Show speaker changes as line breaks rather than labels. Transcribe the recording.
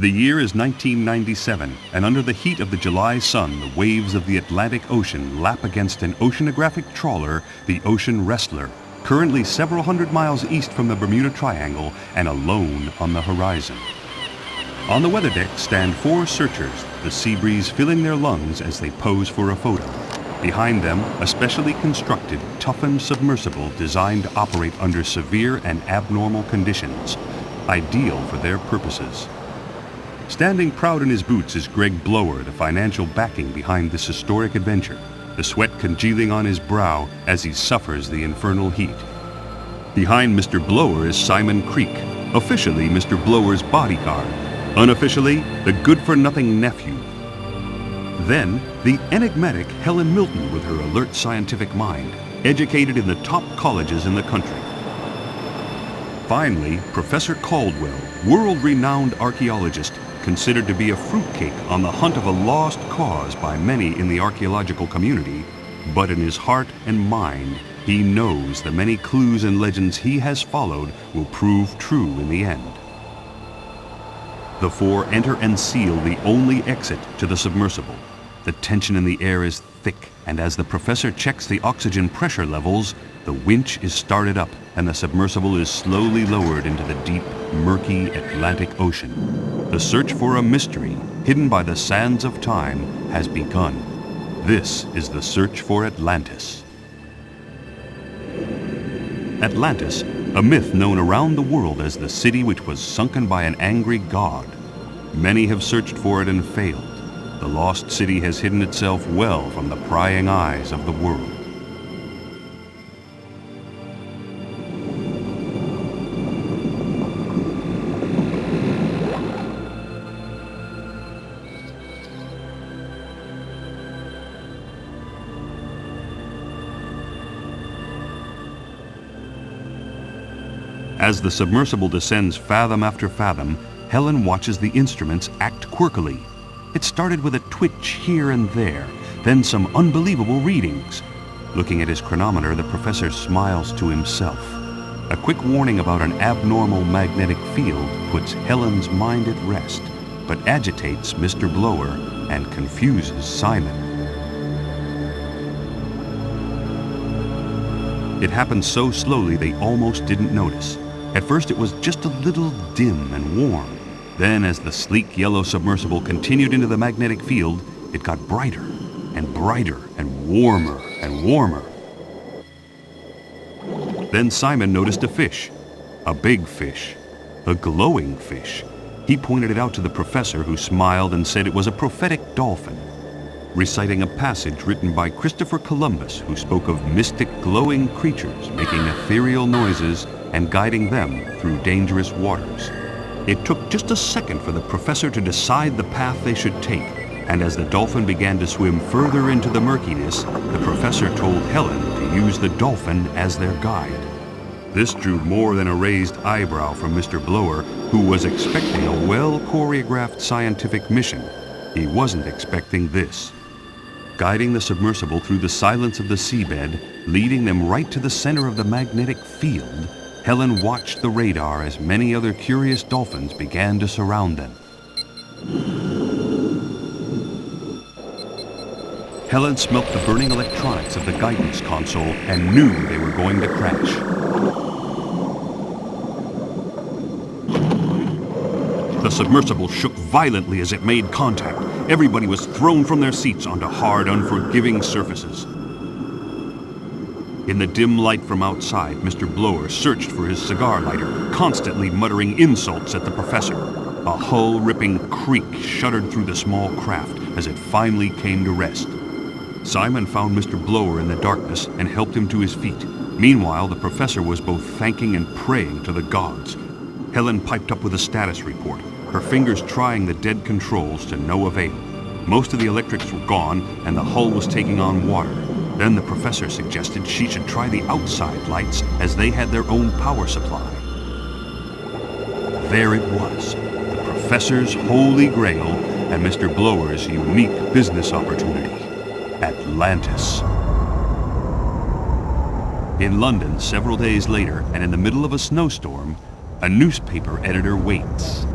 The year is 1997, and under the heat of the July sun, the waves of the Atlantic Ocean lap against an oceanographic trawler, the Ocean Wrestler, currently several hundred miles east from the Bermuda Triangle and alone on the horizon. On the weather deck stand 4 searchers, the sea breeze filling their lungs as they pose for a photo. Behind them, a specially constructed, toughened submersible designed to operate under severe and abnormal conditions, ideal for their purposes. Standing proud in his boots is Greg Blower, the financial backing behind this historic adventure, the sweat congealing on his brow as he suffers the infernal heat. Behind Mr. Blower is Simon Creek, officially Mr. Blower's bodyguard, unofficially the good-for-nothing nephew. Then, the enigmatic Helen Milton with her alert scientific mind, educated in the top colleges in the country. Finally, Professor Caldwell, world-renowned archaeologist, considered to be a fruitcake on the hunt of a lost cause by many in the archaeological community, but in his heart and mind, he knows the many clues and legends he has followed will prove true in the end. The 4 enter and seal the only exit to the submersible. The tension in the air is thick, and as the professor checks the oxygen pressure levels, the winch is started up and the submersible is slowly lowered into the deep, murky Atlantic Ocean. The search for a mystery hidden by the sands of time has begun. This is the search for Atlantis. Atlantis, a myth known around the world as the city which was sunken by an angry god. Many have searched for it and failed. The lost city has hidden itself well from the prying eyes of the world. As the submersible descends fathom after fathom, Helen watches the instruments act quirkily. It started with a twitch here and there, then some unbelievable readings. Looking at his chronometer, the professor smiles to himself. A quick warning about an abnormal magnetic field puts Helen's mind at rest, but agitates Mr. Blower and confuses Simon. It happened so slowly they almost didn't notice. At first it was just a little dim and warm. Then as the sleek yellow submersible continued into the magnetic field, it got brighter and brighter and warmer and warmer. Then Simon noticed a fish, a big fish, a glowing fish. He pointed it out to the professor, who smiled and said it was a prophetic dolphin, reciting a passage written by Christopher Columbus, who spoke of mystic glowing creatures making ethereal noises and guiding them through dangerous waters. It took just a second for the professor to decide the path they should take, and as the dolphin began to swim further into the murkiness, the professor told Helen to use the dolphin as their guide. This drew more than a raised eyebrow from Mr. Blower, who was expecting a well-choreographed scientific mission. He wasn't expecting this. Guiding the submersible through the silence of the seabed, leading them right to the center of the magnetic field, Helen watched the radar as many other curious dolphins began to surround them. Helen smelt the burning electronics of the guidance console and knew they were going to crash. The submersible shook violently as it made contact. Everybody was thrown from their seats onto hard, unforgiving surfaces. In the dim light from outside, Mr. Blower searched for his cigar lighter, constantly muttering insults at the professor. A hull-ripping creak shuddered through the small craft as it finally came to rest. Simon found Mr. Blower in the darkness and helped him to his feet. Meanwhile, the professor was both thanking and praying to the gods. Helen piped up with a status report, her fingers trying the dead controls to no avail. Most of the electrics were gone and the hull was taking on water. Then the professor suggested she should try the outside lights, as they had their own power supply. There it was, the professor's holy grail and Mr. Blower's unique business opportunity, Atlantis. In London, several days later, and in the middle of a snowstorm, a newspaper editor waits.